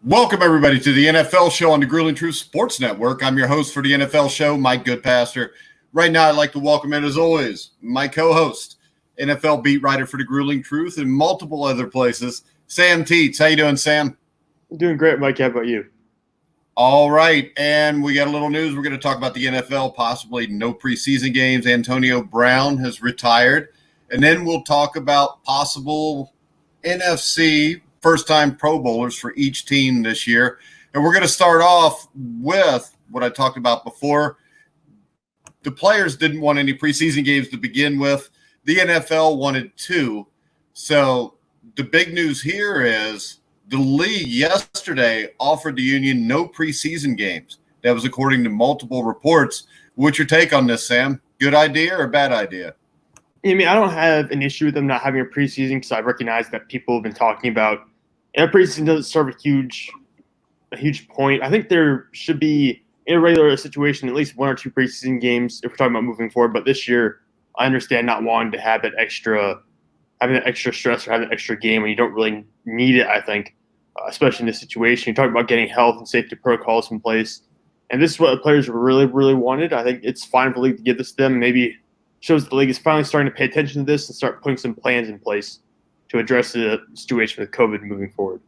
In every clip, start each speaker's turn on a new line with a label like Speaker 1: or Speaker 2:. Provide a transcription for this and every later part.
Speaker 1: Welcome, everybody, to the NFL show on the Grueling Truth Sports Network. I'm your host for the NFL show, Mike Goodpaster. Right now, I'd like to welcome in, as always, my co-host, NFL beat writer for the Grueling Truth and multiple other places, Sam Teets. How you doing, Sam?
Speaker 2: I'm doing great, Mike. How about you?
Speaker 1: All right, and we got a little news. We're going to talk about the NFL, possibly no preseason games. Antonio Brown has retired. And then we'll talk about possible NFC first-time Pro Bowlers for each team this year. And we're going to start off with what I talked about before. The players didn't want any preseason games to begin with. The NFL wanted two. So the big news here is the league yesterday offered the union no preseason games. That was according to multiple reports. What's your take on this, Sam? Good idea or a bad idea?
Speaker 2: I mean, I don't have an issue with them not having a preseason because I recognize that people have been talking about preseason doesn't serve a huge point. I think there should be, in a regular situation, at least one or two preseason games if we're talking about moving forward. But this year, I understand not wanting to have having that extra stress or having an extra game when you don't really need it, I think, especially in this situation. You're talking about getting health and safety protocols in place. And this is what the players really, really wanted. I think it's fine for the league to give this to them. Maybe shows the league is finally starting to pay attention to this and start putting some plans in place to address the situation with COVID moving forward.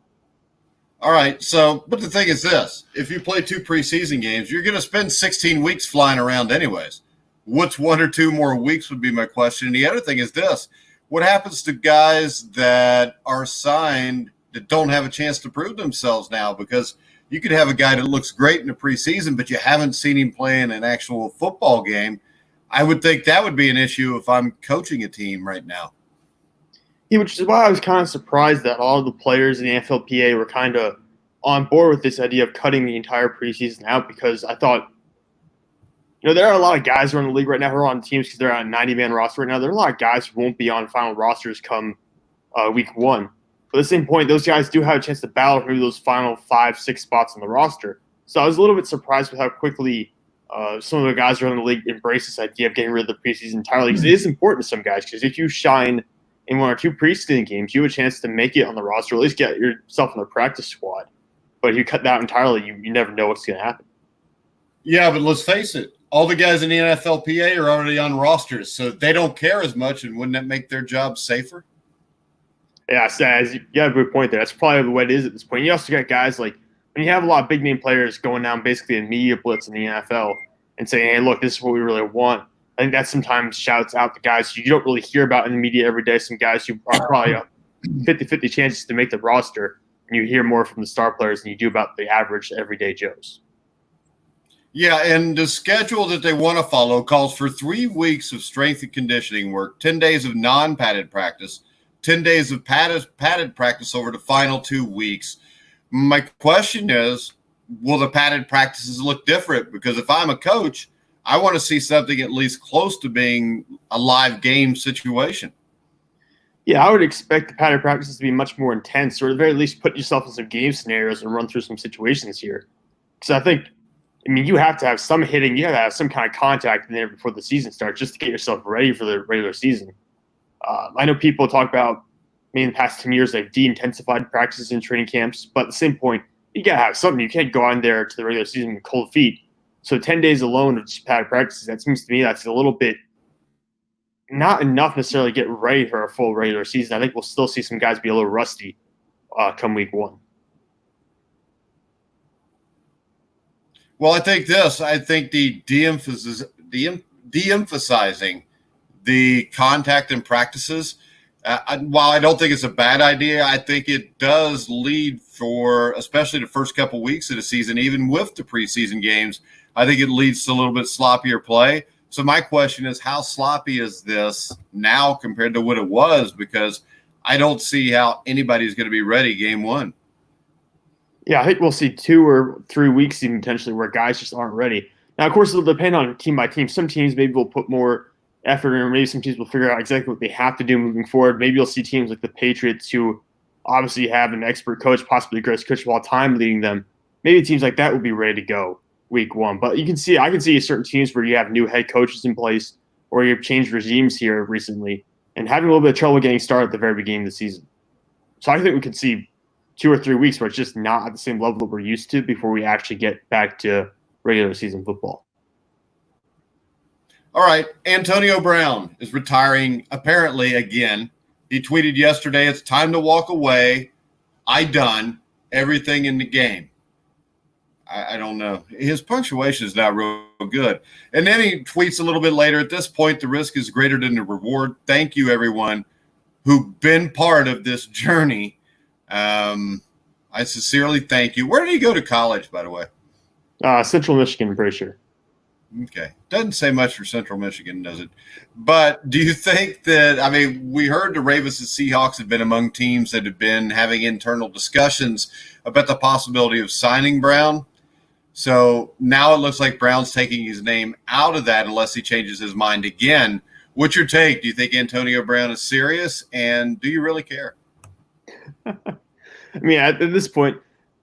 Speaker 1: All right, but the thing is this. If you play two preseason games, you're going to spend 16 weeks flying around anyways. What's one or two more weeks would be my question. And the other thing is this. What happens to guys that are signed that don't have a chance to prove themselves now? Because you could have a guy that looks great in the preseason, but you haven't seen him play in an actual football game. I would think that would be an issue if I'm coaching a team right now.
Speaker 2: Yeah, which is why I was kind of surprised that all of the players in the NFLPA were kind of on board with this idea of cutting the entire preseason out, because I thought, there are a lot of guys who are in the league right now who are on teams because they're on a 90-man roster right now. There are a lot of guys who won't be on final rosters come week one. But at the same point, those guys do have a chance to battle through those final 5-6 spots on the roster. So I was a little bit surprised with how quickly some of the guys around the league embrace this idea of getting rid of the preseason entirely, because it is important to some guys. Because if you shine in one or two preseason games, you have a chance to make it on the roster, or at least get yourself on the practice squad. But if you cut that out entirely, you never know what's going to happen. Yeah,
Speaker 1: but let's face it. All the guys in the NFLPA are already on rosters, so they don't care as much, and wouldn't that make their job safer?
Speaker 2: Yeah, you have a good point there. That's probably the way it is at this point. You also got guys like, when you have a lot of big-name players going down basically in media blitz in the NFL and saying, hey, look, this is what we really want, I think that sometimes shouts out the guys you don't really hear about in the media every day, some guys who are probably 50-50 chances to make the roster, and you hear more from the star players than you do about the average everyday Joes.
Speaker 1: Yeah, and the schedule that they want to follow calls for 3 weeks of strength and conditioning work, 10 days of non-padded practice, 10 days of padded practice over the final 2 weeks. My question is, will the padded practices look different? Because if I'm a coach, I want to see something at least close to being a live game situation.
Speaker 2: Yeah, I would expect the padded practices to be much more intense, or at the very least put yourself in some game scenarios and run through some situations here. Because I think, you have to have some hitting, you have to have some kind of contact in there before the season starts just to get yourself ready for the regular season. I know people talk about, in the past 10 years, they've de-intensified practices in training camps, but at the same point, you got to have something. You can't go on there to the regular season with cold feet. So 10 days alone of just padded practices, that seems to me that's a little bit not enough necessarily to get ready for a full regular season. I think we'll still see some guys be a little rusty come week one.
Speaker 1: Well, I think the de-emphasizing the contact in practices, while I don't think it's a bad idea, I think it does lead for, especially the first couple weeks of the season, even with the preseason games, I think it leads to a little bit sloppier play. So my question is, how sloppy is this now compared to what it was? Because I don't see how anybody's going to be ready game one.
Speaker 2: Yeah, I think we'll see 2 or 3 weeks even potentially where guys just aren't ready. Now, of course, it'll depend on team by team. Some teams maybe will put more effort in, or maybe some teams will figure out exactly what they have to do moving forward. Maybe you'll see teams like the Patriots, who obviously have an expert coach, possibly the greatest coach of all time, leading them. Maybe teams like that will be ready to go week one. But I can see certain teams where you have new head coaches in place, or you've changed regimes here recently, and having a little bit of trouble getting started at the very beginning of the season. So I think we could see 2 or 3 weeks where it's just not at the same level that we're used to before we actually get back to regular season football.
Speaker 1: All right, Antonio Brown is retiring apparently again. He tweeted yesterday, "It's time to walk away. I done everything in the game." I don't know. His punctuation is not real good. And then he tweets a little bit later, "At this point, the risk is greater than the reward. Thank you, everyone who've been part of this journey. I sincerely thank you." Where did he go to college, by the way?
Speaker 2: Central Michigan, I'm pretty sure.
Speaker 1: Okay. Doesn't say much for Central Michigan, does it? But do you think that, I mean, we heard the Ravens and Seahawks have been among teams that have been having internal discussions about the possibility of signing Brown. So now it looks like Brown's taking his name out of that unless he changes his mind again. What's your take? Do you think Antonio Brown is serious? And do you really care?
Speaker 2: I mean, at this point,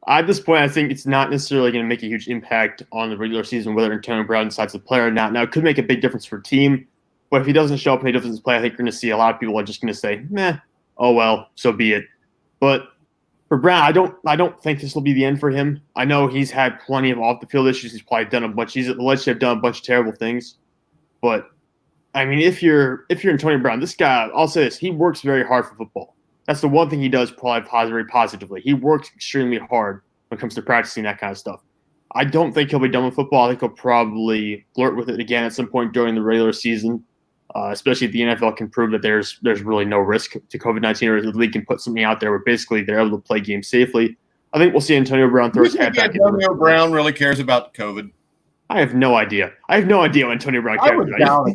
Speaker 2: I think it's not necessarily going to make a huge impact on the regular season whether Antonio Brown decides to play or not. Now, it could make a big difference for a team, but if he doesn't show up and he doesn't play, I think you're going to see a lot of people are just going to say, "Meh, oh well, so be it." But for Brown, I don't think this will be the end for him. I know he's had plenty of off the field issues. He's probably done a bunch. He's alleged to have done a bunch of terrible things. But I mean, if you're Antonio Brown, this guy, I'll say this: he works very hard for football. That's the one thing he does probably very positively. He works extremely hard when it comes to practicing that kind of stuff. I don't think he'll be done with football. I think he'll probably flirt with it again at some point during the regular season, especially if the NFL can prove that there's really no risk to COVID-19 or the league can put something out there where basically they're able to play games safely. I think we'll see Antonio Brown throw his head back.
Speaker 1: Antonio Brown really cares about COVID?
Speaker 2: I have no idea. I have no idea what Antonio Brown cares about.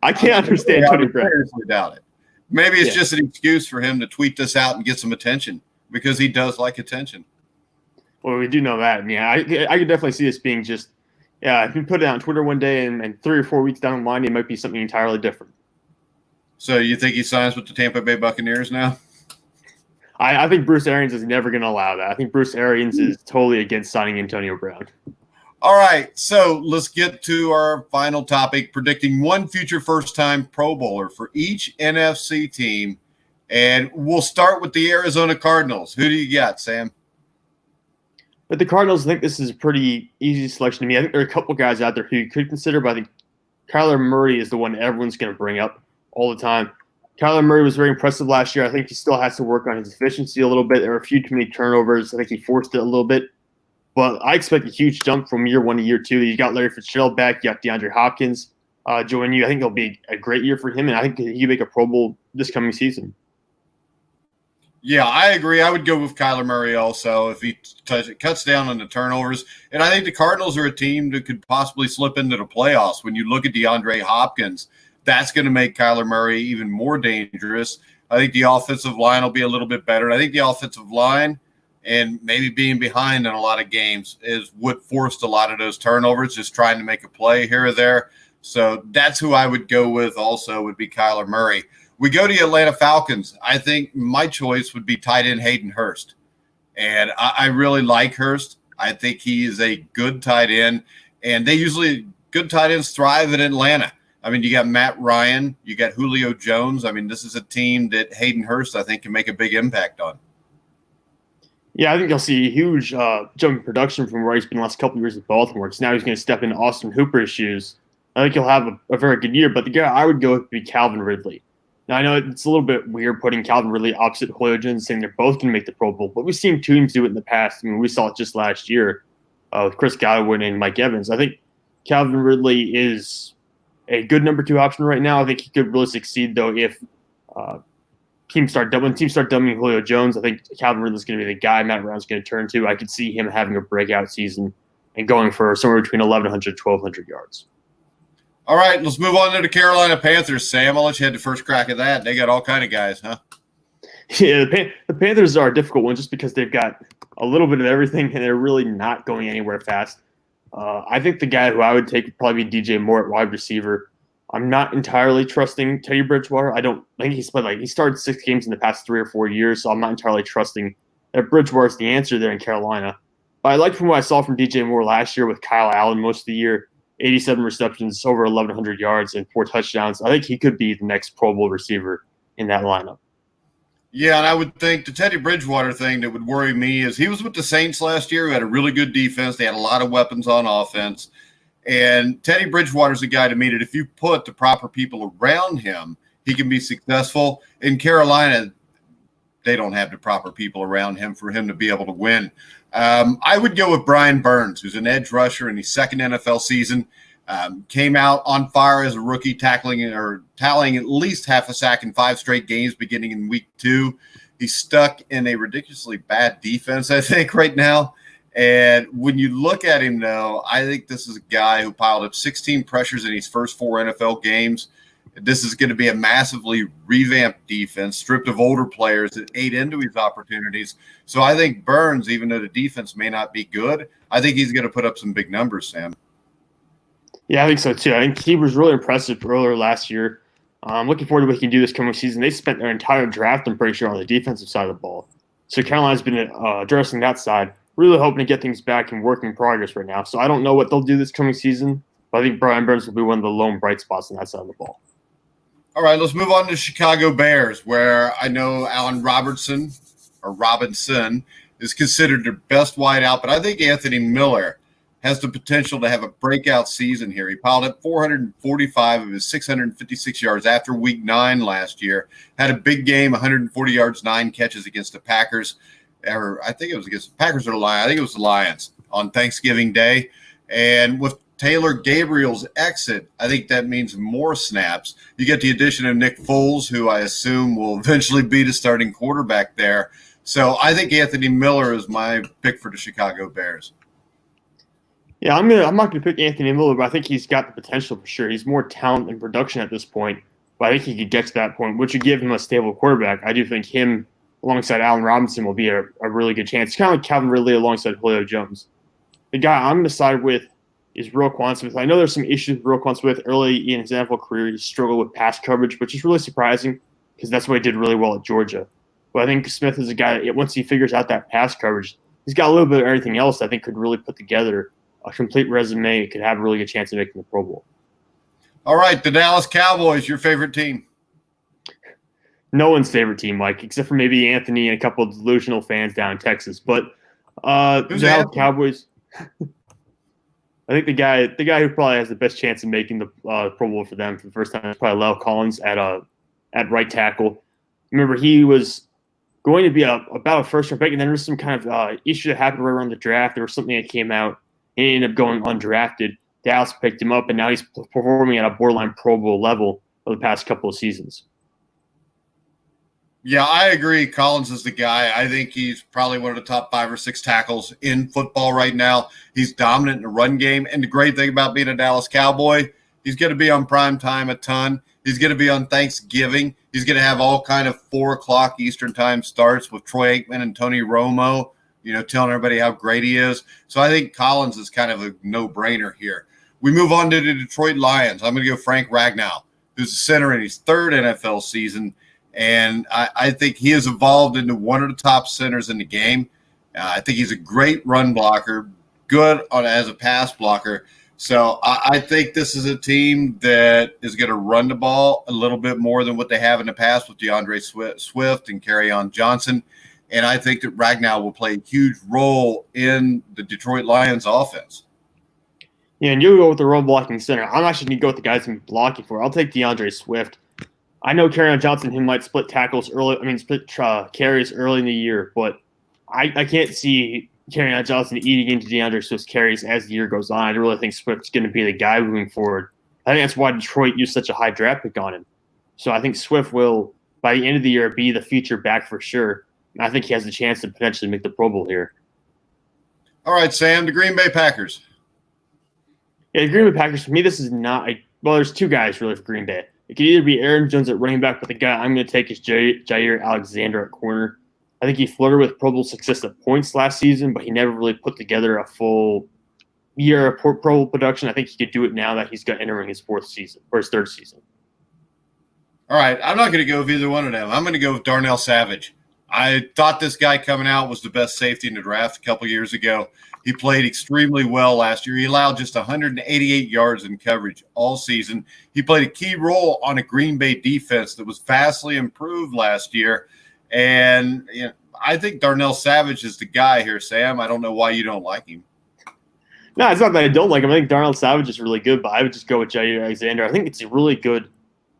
Speaker 2: I can't understand Antonio Brown.
Speaker 1: I doubt it. Maybe it's just an excuse for him to tweet this out and get some attention because he does like attention.
Speaker 2: Well, we do know that. And yeah, I could definitely see this being just, if you put it on Twitter one day and 3 or 4 weeks down the line, it might be something entirely different.
Speaker 1: So you think he signs with the Tampa Bay Buccaneers now?
Speaker 2: I think Bruce Arians is never going to allow that. I think Bruce Arians is totally against signing Antonio Brown.
Speaker 1: All right, so let's get to our final topic, predicting one future first-time Pro Bowler for each NFC team. And we'll start with the Arizona Cardinals. Who do you got, Sam?
Speaker 2: But the Cardinals, I think this is a pretty easy selection to me. I think there are a couple guys out there who you could consider, but I think Kyler Murray is the one everyone's going to bring up all the time. Kyler Murray was very impressive last year. I think he still has to work on his efficiency a little bit. There were a few too many turnovers. I think he forced it a little bit. But I expect a huge jump from year 1 to year 2. You got Larry Fitzgerald back. You got DeAndre Hopkins joining you. I think it'll be a great year for him, and I think he'll make a Pro Bowl this coming season.
Speaker 1: Yeah, I agree. I would go with Kyler Murray also if he cuts down on the turnovers. And I think the Cardinals are a team that could possibly slip into the playoffs. When you look at DeAndre Hopkins, that's going to make Kyler Murray even more dangerous. I think the offensive line will be a little bit better. I think the offensive line and maybe being behind in a lot of games is what forced a lot of those turnovers, just trying to make a play here or there. So that's who I would go with also would be Kyler Murray. We go to the Atlanta Falcons. I think my choice would be tight end Hayden Hurst. And I really like Hurst. I think he is a good tight end. And good tight ends thrive in Atlanta. I mean, you got Matt Ryan. You got Julio Jones. I mean, this is a team that Hayden Hurst, I think, can make a big impact on.
Speaker 2: Yeah, I think you'll see a huge jump in production from where he's been the last couple of years with Baltimore. So now he's going to step into Austin Hooper's shoes. I think he'll have a very good year. But the guy I would go with would be Calvin Ridley. Now, I know it's a little bit weird putting Calvin Ridley opposite Julio Jones, saying they're both going to make the Pro Bowl. But we've seen teams do it in the past. I mean, we saw it just last year with Chris Godwin and Mike Evans. I think Calvin Ridley is a good number 2 option right now. I think he could really succeed, though, if teams start dumbing Julio Jones. I think Calvin Ridley's going to be the guy Matt Ryan's going to turn to. I could see him having a breakout season and going for somewhere between 1,100 to 1,200 yards.
Speaker 1: All right, let's move on to the Carolina Panthers. Sam, I'll let you have the first crack at that. They got all kind of guys, huh?
Speaker 2: Yeah, the Panthers are a difficult one just because they've got a little bit of everything, and they're really not going anywhere fast. I think the guy who I would take would probably be DJ Moore at wide receiver. I'm not entirely trusting Teddy Bridgewater. I think he started 6 games in the past 3 or 4 years, so I'm not entirely trusting that Bridgewater's the answer there in Carolina. But I liked from what I saw from DJ Moore last year with Kyle Allen most of the year, 87 receptions, over 1,100 yards, and 4 touchdowns. I think he could be the next Pro Bowl receiver in that lineup.
Speaker 1: Yeah, and I would think the Teddy Bridgewater thing that would worry me is he was with the Saints last year, who had a really good defense. They had a lot of weapons on offense. And Teddy Bridgewater's a guy to me that if you put the proper people around him, he can be successful. In Carolina, they don't have the proper people around him for him to be able to win. I would go with Brian Burns, who's an edge rusher in his second NFL season. Came out on fire as a rookie, tallying at least half a sack in 5 straight games beginning in week 2. He's stuck in a ridiculously bad defense, I think, right now. And when you look at him, though, I think this is a guy who piled up 16 pressures in his first 4 NFL games. This is going to be a massively revamped defense, stripped of older players that ate into his opportunities. So I think Burns, even though the defense may not be good, I think he's going to put up some big numbers, Sam.
Speaker 2: Yeah, I think so too. I think he was really impressive earlier last year. I'm looking forward to what he can do this coming season. They spent their entire draft, I'm pretty sure, on the defensive side of the ball. So Carolina's been addressing that side, really hoping to get things back in working progress right now. So I don't know what they'll do this coming season, but I think Brian Burns will be one of the lone bright spots on that side of the ball.
Speaker 1: All right, let's move on to the Chicago Bears, where I know Allen Robinson is considered their best wideout, but I think Anthony Miller has the potential to have a breakout season here. He piled up 445 of his 656 yards after week 9 last year, had a big game, 140 yards, 9 catches against the Packers. Or I think it was against the Packers or the Lions. I think it was the Lions on Thanksgiving Day. And with Taylor Gabriel's exit, I think that means more snaps. You get the addition of Nick Foles, who I assume will eventually be the starting quarterback there. So I think Anthony Miller is my pick for the Chicago Bears.
Speaker 2: Yeah, I'm not gonna pick Anthony Miller, but I think he's got the potential for sure. He's more talent than production at this point, but I think he could get to that point, which would give him a stable quarterback. I do think him alongside Allen Robinson will be a really good chance. It's kind of like Calvin Ridley alongside Julio Jones. The guy I'm going to side with is Roquan Smith. I know there's some issues with Roquan Smith early in his NFL career. He struggled with pass coverage, which is really surprising because that's what he did really well at Georgia. But I think Smith is a guy that once he figures out that pass coverage, he's got a little bit of everything else I think could really put together a complete resume. Could have a really good chance of making the Pro Bowl.
Speaker 1: All right, the Dallas Cowboys, your favorite team?
Speaker 2: No one's favorite team, Mike, except for maybe Anthony and a couple of delusional fans down in Texas. But the Dallas Cowboys, I think the guy who probably has the best chance of making the Pro Bowl for them for the first time is probably Darnell Collins at right tackle. Remember, he was going to be about a first-round pick, and then there was some kind of issue that happened right around the draft. There was something that came out, and he ended up going undrafted. Dallas picked him up, and now he's performing at a borderline Pro Bowl level over the past couple of seasons.
Speaker 1: Yeah, I agree. Collins is the guy. I think he's probably one of the top 5 or 6 tackles in football right now. He's dominant in the run game. And the great thing about being a Dallas Cowboy, he's going to be on prime time a ton. He's going to be on Thanksgiving. He's going to have all kind of 4 o'clock Eastern time starts with Troy Aikman and Tony Romo, telling everybody how great he is. So I think Collins is kind of a no-brainer here. We move on to the Detroit Lions. I'm going to go Frank Ragnow, who's a center in his 3rd NFL season. And I think he has evolved into one of the top centers in the game. I think he's a great run blocker, good as a pass blocker. So I think this is a team that is going to run the ball a little bit more than what they have in the past with DeAndre Swift and Kerryon Johnson. And I think that Ragnow will play a huge role in the Detroit Lions offense.
Speaker 2: Yeah, and you go with the run blocking center. I'm actually going to go with the guys I'm blocking for. I'll take DeAndre Swift. I know Kerryon Johnson, he might split tackles split carries early in the year, but I can't see Kerryon Johnson eating into DeAndre Swift's carries as the year goes on. I really think Swift's going to be the guy moving forward. I think that's why Detroit used such a high draft pick on him. So I think Swift will, by the end of the year, be the feature back for sure. And I think he has a chance to potentially make the Pro Bowl here.
Speaker 1: All right, Sam, the Green Bay Packers.
Speaker 2: Yeah, the Green Bay Packers, for me, this is not there's 2 guys really for Green Bay. It could either be Aaron Jones at running back, but the guy I'm going to take is Jair Alexander at corner. I think he flirted with Pro Bowl success at points last season, but he never really put together a full year of Pro Bowl production. I think he could do it now that he's entering his 4th season or his 3rd season.
Speaker 1: All right, I'm not going to go with either one of them. I'm going to go with Darnell Savage. I thought this guy coming out was the best safety in the draft a couple years ago. He played extremely well last year. He allowed just 188 yards in coverage all season. He played a key role on a Green Bay defense that was vastly improved last year. And I think Darnell Savage is the guy here, Sam. I don't know why you don't like him.
Speaker 2: No, it's not that I don't like him. I think Darnell Savage is really good, but I would just go with Jair Alexander. I think it's a really good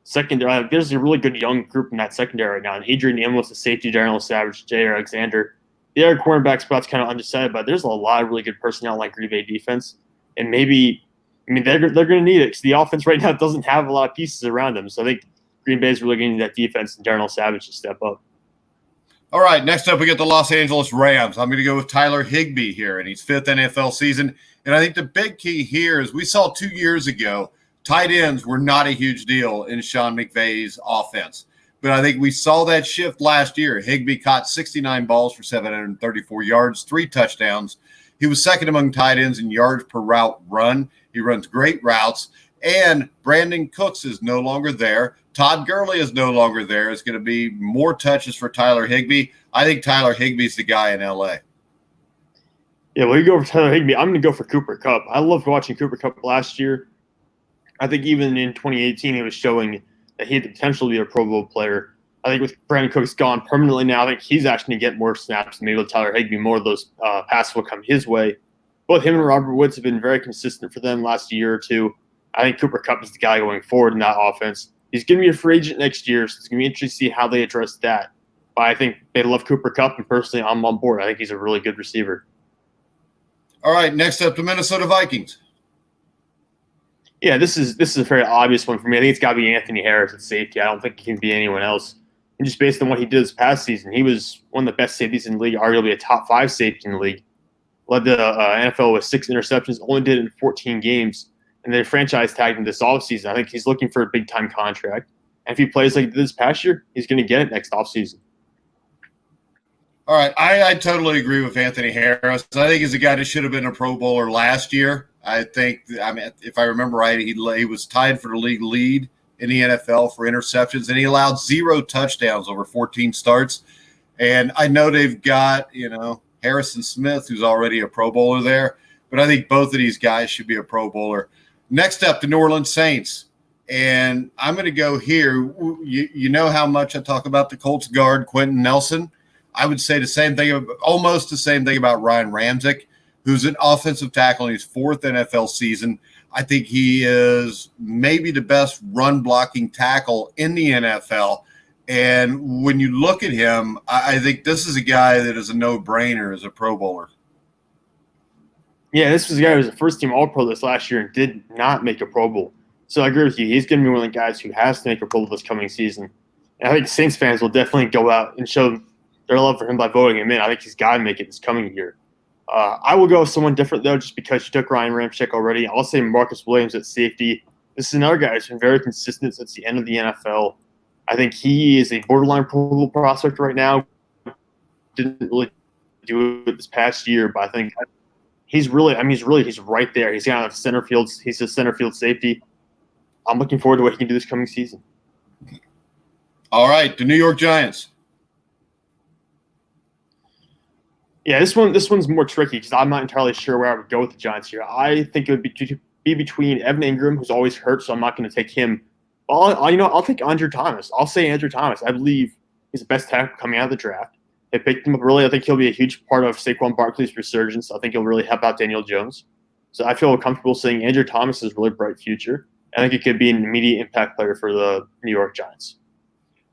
Speaker 2: secondary. There's a really good young group in that secondary right now. And Adrian Amos, the safety, Darnell Savage, Jair Alexander. The other cornerback spot's kind of undecided, but there's a lot of really good personnel like Green Bay defense. And maybe, they're going to need it because the offense right now doesn't have a lot of pieces around them. So I think Green Bay is really going to need that defense and Darnell Savage to step up.
Speaker 1: All right, next up we get the Los Angeles Rams. I'm going to go with Tyler Higbee here, and he's fifth NFL season. And I think the big key here is we saw 2 years ago tight ends were not a huge deal in Sean McVay's offense. But I think we saw that shift last year. Higbee caught 69 balls for 734 yards, 3 touchdowns. He was second among tight ends in yards per route run. He runs great routes. And Brandon Cooks is no longer there. Todd Gurley is no longer there. It's going to be more touches for Tyler Higbee. I think Tyler Higbee's the guy in L.A.
Speaker 2: Yeah, well, you go for Tyler Higbee. I'm going to go for Cooper Kupp. I loved watching Cooper Kupp last year. I think even in 2018, he was showing that he had the potential to be a Pro Bowl player. I think with Brandon Cooks gone permanently now, I think he's actually going to get more snaps. Maybe with Tyler Higbee, more of those passes will come his way. Both him and Robert Woods have been very consistent for them last year or two. I think Cooper Kupp is the guy going forward in that offense. He's going to be a free agent next year, so it's going to be interesting to see how they address that. But I think they love Cooper Kupp, and personally, I'm on board. I think he's a really good receiver.
Speaker 1: All right, next up, the Minnesota Vikings.
Speaker 2: Yeah, this is a very obvious one for me. I think it's got to be Anthony Harris at safety. I don't think it can be anyone else. And just based on what he did this past season, he was one of the best safeties in the league, arguably a top 5 safety in the league. Led the NFL with 6 interceptions, only did it in 14 games. And they franchise tagged him this offseason. I think he's looking for a big-time contract. And if he plays like this past year, he's going to get it next offseason.
Speaker 1: All right, I totally agree with Anthony Harris. I think he's a guy that should have been a Pro Bowler last year. I think, if I remember right, he was tied for the league lead in the NFL for interceptions, and he allowed 0 touchdowns over 14 starts. And I know they've got, Harrison Smith, who's already a Pro Bowler there, but I think both of these guys should be a Pro Bowler. Next up, the New Orleans Saints. And I'm going to go here. You know how much I talk about the Colts guard, Quentin Nelson. I would say the same thing, almost the same thing about Ryan Ramczyk, who's an offensive tackle in his 4th NFL season. I think he is maybe the best run-blocking tackle in the NFL. And when you look at him, I think this is a guy that is a no-brainer as a Pro Bowler.
Speaker 2: Yeah, this was a guy who was a first-team All-Pro this last year and did not make a Pro Bowl. So I agree with you. He's going to be one of the guys who has to make a Pro Bowl this coming season. And I think Saints fans will definitely go out and show their love for him by voting him in. I think he's got to make it this coming year. I will go with someone different, though, just because you took Ryan Ramczyk already. I'll say Marcus Williams at safety. This is another guy who's been very consistent since the end of the NFL. I think he is a borderline Pro Bowl prospect right now. Didn't really do it this past year, but I think he's right there. He's got a center field. He's a center field safety. I'm looking forward to what he can do this coming season.
Speaker 1: All right, the New York Giants.
Speaker 2: Yeah, this one's more tricky because I'm not entirely sure where I would go with the Giants here. I think it would be between Evan Ingram, who's always hurt, so I'm not going to take him. I'll take Andrew Thomas. I'll say Andrew Thomas. I believe he's the best tackle coming out of the draft. They picked him up early. I think he'll be a huge part of Saquon Barkley's resurgence. I think he'll really help out Daniel Jones. So I feel comfortable saying Andrew Thomas has a really bright future. I think it could be an immediate impact player for the New York Giants.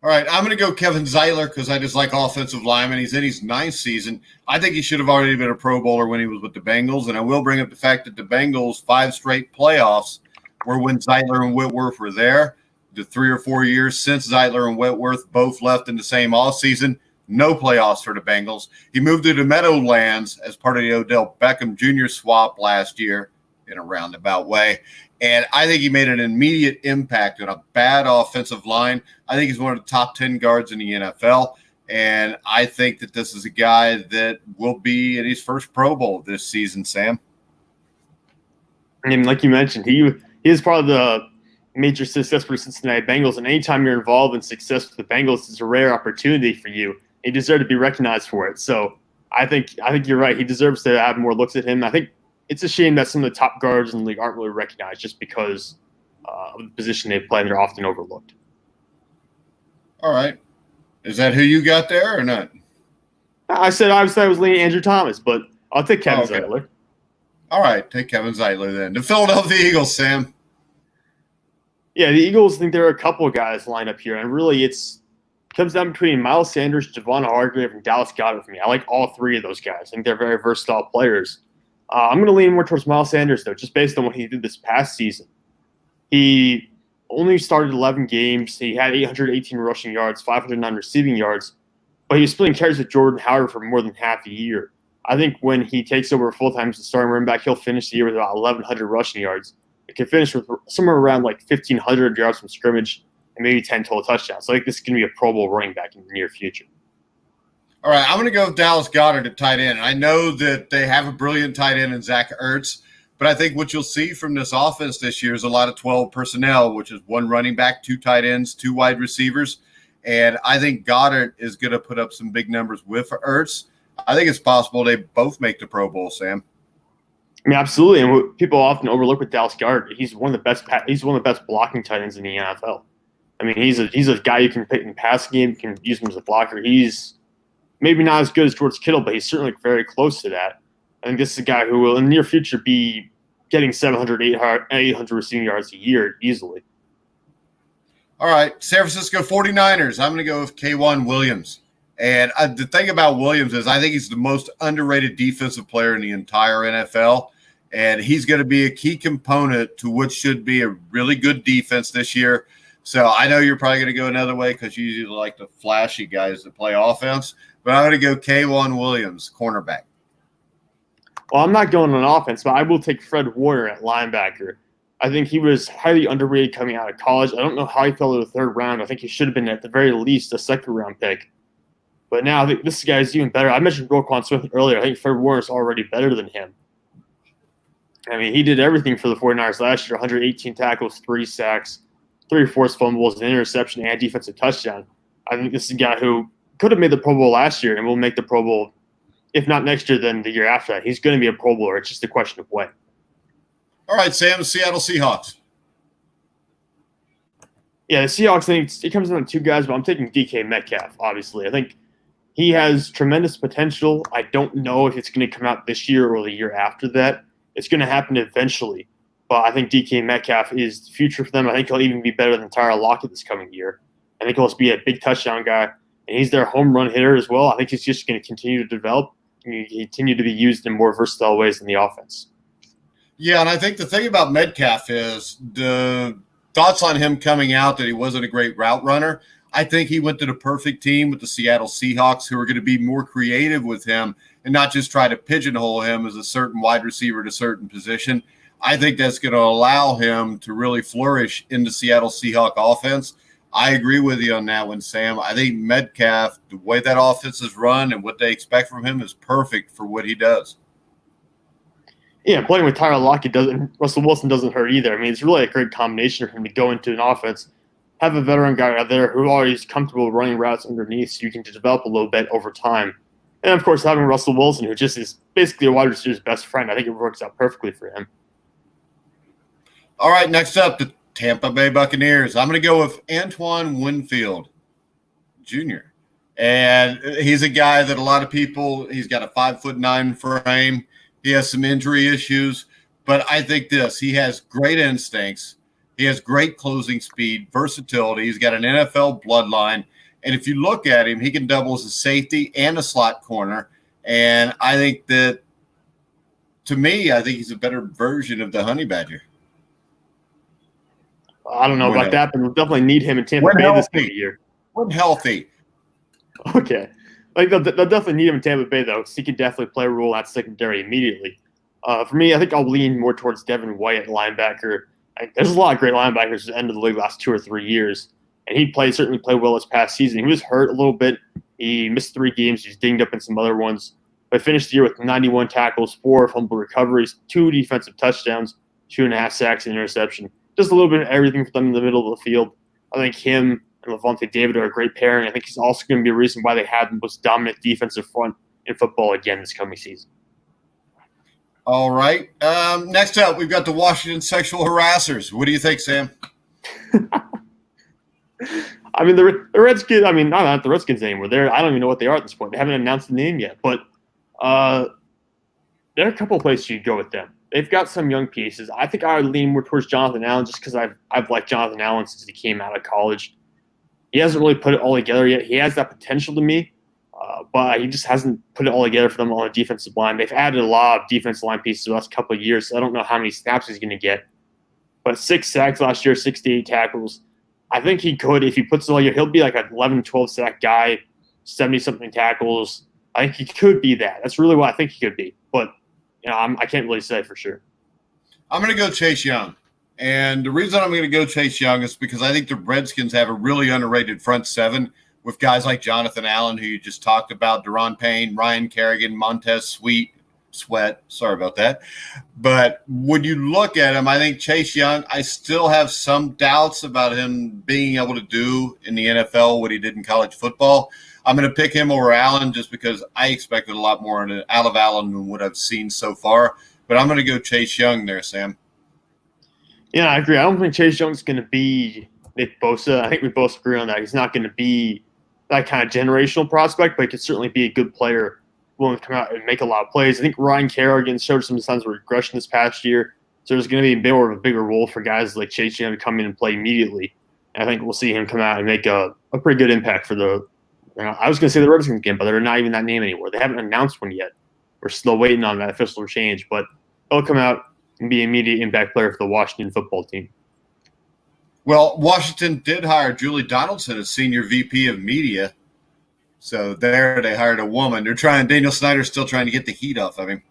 Speaker 1: All right, I'm going to go Kevin Zeitler because I just like offensive linemen. He's in his 9th season. I think he should have already been a Pro Bowler when he was with the Bengals, and I will bring up the fact that the Bengals' 5 straight playoffs were when Zeitler and Whitworth were there. The 3 or 4 years since Zeitler and Whitworth both left in the same offseason, no playoffs for the Bengals. He moved to the Meadowlands as part of the Odell Beckham Jr. swap last year in a roundabout way. And I think he made an immediate impact on a bad offensive line. I think he's one of the top 10 guards in the NFL. And I think that this is a guy that will be in his first Pro Bowl this season, Sam.
Speaker 2: And like you mentioned, he is part of the major success for the Cincinnati Bengals. And anytime you're involved in success with the Bengals, it's a rare opportunity for you. He deserves to be recognized for it. So I think you're right. He deserves to have more looks at him. I think it's a shame that some of the top guards in the league aren't really recognized just because of the position they play and they're often overlooked.
Speaker 1: All right. Is that who you got there or not?
Speaker 2: I said I was leaning Andrew Thomas, but I'll take Kevin Zeitler.
Speaker 1: All right, take Kevin Zeitler then. The Philadelphia Eagles, Sam.
Speaker 2: Yeah, the Eagles think there are a couple of guys lined up here, and really it comes down between Miles Sanders, Javon Hargrave, and Dallas Goedert for me. I like all three of those guys. I think they're very versatile players. I'm going to lean more towards Miles Sanders, though, just based on what he did this past season. He only started 11 games. He had 818 rushing yards, 509 receiving yards, but he was splitting carries with Jordan Howard for more than half a year. I think when he takes over full-time as the starting running back, he'll finish the year with about 1,100 rushing yards. He can finish with somewhere around like 1,500 yards from scrimmage and maybe 10 total touchdowns. So I think this is going to be a Pro Bowl running back in the near future.
Speaker 1: All right, I'm going to go with Dallas Goedert at tight end. I know that they have a brilliant tight end in Zach Ertz, but I think what you'll see from this offense this year is a lot of 12 personnel, which is one running back, two tight ends, two wide receivers. And I think Goddard is going to put up some big numbers with Ertz. I think it's possible they both make the Pro Bowl, Sam.
Speaker 2: I mean, absolutely. And what people often overlook with Dallas Goedert, he's one of the best. He's one of the best blocking tight ends in the NFL. I mean, he's a guy you can pick in the passing game. You can use him as a blocker. He's maybe not as good as George Kittle, but he's certainly very close to that. I think this is a guy who will, in the near future, be getting 700, 800 receiving yards a year easily.
Speaker 1: All right, San Francisco 49ers. I'm going to go with K1 Williams. And the thing about Williams is I think he's the most underrated defensive player in the entire NFL. And he's going to be a key component to what should be a really good defense this year. So I know you're probably going to go another way because you usually like the flashy guys that play offense. But I'm going to go K1 Williams, cornerback.
Speaker 2: Well, I'm not going on offense, but I will take Fred Warner at linebacker. I think he was highly underrated coming out of college. I don't know how he fell to the third round. I think he should have been at the very least a second-round pick. But now I think this guy is even better. I mentioned Roquan Smith earlier. I think Fred Warner is already better than him. I mean, he did everything for the 49ers last year, 118 tackles, 3 sacks, 3 forced fumbles, an interception, and a defensive touchdown. I think this is a guy who could have made the Pro Bowl last year and will make the Pro Bowl, if not next year, then the year after that. He's going to be a Pro Bowler. It's just a question of when.
Speaker 1: All right, Sam, the Seattle Seahawks.
Speaker 2: Yeah, the Seahawks, I think it comes down to two guys, but I'm taking DK Metcalf, obviously. I think he has tremendous potential. I don't know if it's going to come out this year or the year after that. It's going to happen eventually. But I think DK Metcalf is the future for them. I think he'll even be better than Tyler Lockett this coming year. I think he'll be a big touchdown guy. And he's their home run hitter as well. I think he's just going to continue to develop and continue to be used in more versatile ways in the offense.
Speaker 1: Yeah, and I think the thing about Metcalf is the thoughts on him coming out that he wasn't a great route runner. I think he went to the perfect team with the Seattle Seahawks, who are going to be more creative with him and not just try to pigeonhole him as a certain wide receiver at a certain position. I think that's going to allow him to really flourish in the Seattle Seahawks offense. I agree with you on that one, Sam. I think Metcalf, the way that offense is run and what they expect from him is perfect for what he does.
Speaker 2: Yeah, playing with Tyler Lockett Russell Wilson doesn't hurt either. I mean, it's really a great combination for him to go into an offense, have a veteran guy out there who already is comfortable running routes underneath so you can develop a little bit over time. And, of course, having Russell Wilson, who just is basically a wide receiver's best friend, I think it works out perfectly for him.
Speaker 1: All right, next up, the Tampa Bay Buccaneers. I'm going to go with Antoine Winfield Jr. And he's a guy that a lot of people, he's got a 5'9" frame. He has some injury issues, but I think he has great instincts. He has great closing speed, versatility. He's got an NFL bloodline. And if you look at him, he can double as a safety and a slot corner. And I think that, to me, I think he's a better version of the Honey Badger.
Speaker 2: I don't know about that, but we'll definitely need him in Tampa Bay this year.
Speaker 1: When healthy.
Speaker 2: Okay. I think they'll definitely need him in Tampa Bay, though, because he can definitely play a role at secondary immediately. For me, I think I'll lean more towards Devin White at linebacker. There's a lot of great linebackers at the end of the league last 2 or 3 years, and he certainly played well this past season. He was hurt a little bit. He missed 3 games. He's dinged up in some other ones. But finished the year with 91 tackles, 4 fumble recoveries, 2 defensive touchdowns, 2.5 sacks, and interception. Just a little bit of everything for them in the middle of the field. I think him and Levante David are a great pairing. I think he's also going to be a reason why they have the most dominant defensive front in football again this coming season.
Speaker 1: All right. Next up, we've got the Washington sexual harassers. What do you think, Sam?
Speaker 2: I mean, the Redskins. I mean, not the Redskins anymore. I don't even know what they are at this point. They haven't announced the name yet. But there are a couple of places you could go with them. They've got some young pieces. I think I would lean more towards Jonathan Allen just because I've liked Jonathan Allen since he came out of college. He hasn't really put it all together yet. He has that potential to me, but he just hasn't put it all together for them on the defensive line. They've added a lot of defensive line pieces the last couple of years, so I don't know how many snaps he's going to get. But 6 sacks last year, 68 tackles. I think he could, if he puts it all together, he'll be like an 11, 12 sack guy, 70-something tackles. I think he could be that. That's really what I think he could be. But I can't really say for sure.
Speaker 1: I'm going to go Chase Young. And the reason I'm going to go Chase Young is because I think the Redskins have a really underrated front seven with guys like Jonathan Allen, who you just talked about, Daron Payne, Ryan Kerrigan, Montez Sweat. Sorry about that. But when you look at him, I think Chase Young, I still have some doubts about him being able to do in the NFL what he did in college football. I'm going to pick him over Allen just because I expected a lot more out of Allen than what I've seen so far. But I'm going to go Chase Young there, Sam.
Speaker 2: Yeah, I agree. I don't think Chase Young's going to be Nick Bosa. I think we both agree on that. He's not going to be that kind of generational prospect, but he could certainly be a good player willing to come out and make a lot of plays. I think Ryan Kerrigan showed some signs of regression this past year, so there's going to be more of a bigger role for guys like Chase Young to come in and play immediately. And I think we'll see him come out and make a pretty good impact for the I was going to say the Redskins game, but they're not even that name anymore. They haven't announced one yet. We're still waiting on that official change, but they'll come out and be an immediate impact player for the Washington football team.
Speaker 1: Well, Washington did hire Julie Donaldson as senior VP of media. So there they hired a woman. Daniel Snyder's still trying to get the heat off of him.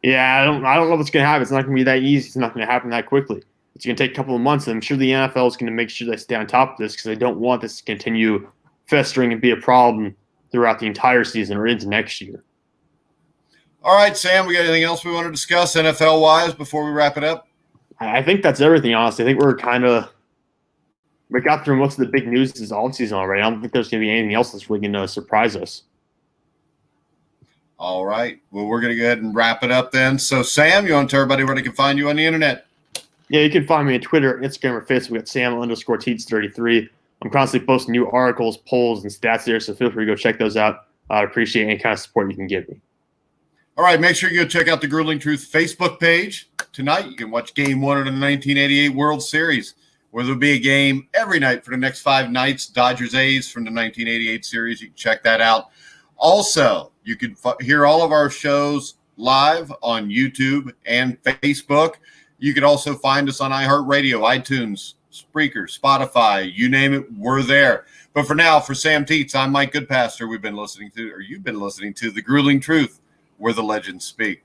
Speaker 2: Yeah, I don't know what's going to happen. It's not going to be that easy. It's not going to happen that quickly. It's going to take a couple of months, and I'm sure the NFL is going to make sure they stay on top of this because they don't want this to continue festering and be a problem throughout the entire season or into next year.
Speaker 1: All right, Sam, we got anything else we want to discuss NFL-wise before we wrap it up?
Speaker 2: I think that's everything, honestly. I think we got through most of the big news this offseason already. I don't think there's going to be anything else that's really going to surprise us.
Speaker 1: All right. Well, we're going to go ahead and wrap it up then. So, Sam, you want to tell everybody where they can find you on the internet?
Speaker 2: Yeah, you can find me on Twitter, Instagram, or Facebook at Sam_Teets33. I'm constantly posting new articles, polls, and stats there, so feel free to go check those out. I appreciate any kind of support you can give me.
Speaker 1: All right, make sure you go check out the Grueling Truth Facebook page. Tonight, you can watch Game 1 of the 1988 World Series, where there'll be a game every night for the next 5 nights. Dodgers-A's from the 1988 series. You can check that out. Also, you can hear all of our shows live on YouTube and Facebook. You can also find us on iHeartRadio, iTunes, Spreaker, Spotify, you name it, we're there. But for now, for Sam Teets, I'm Mike Goodpaster. You've been listening to The Grueling Truth, where the legends speak.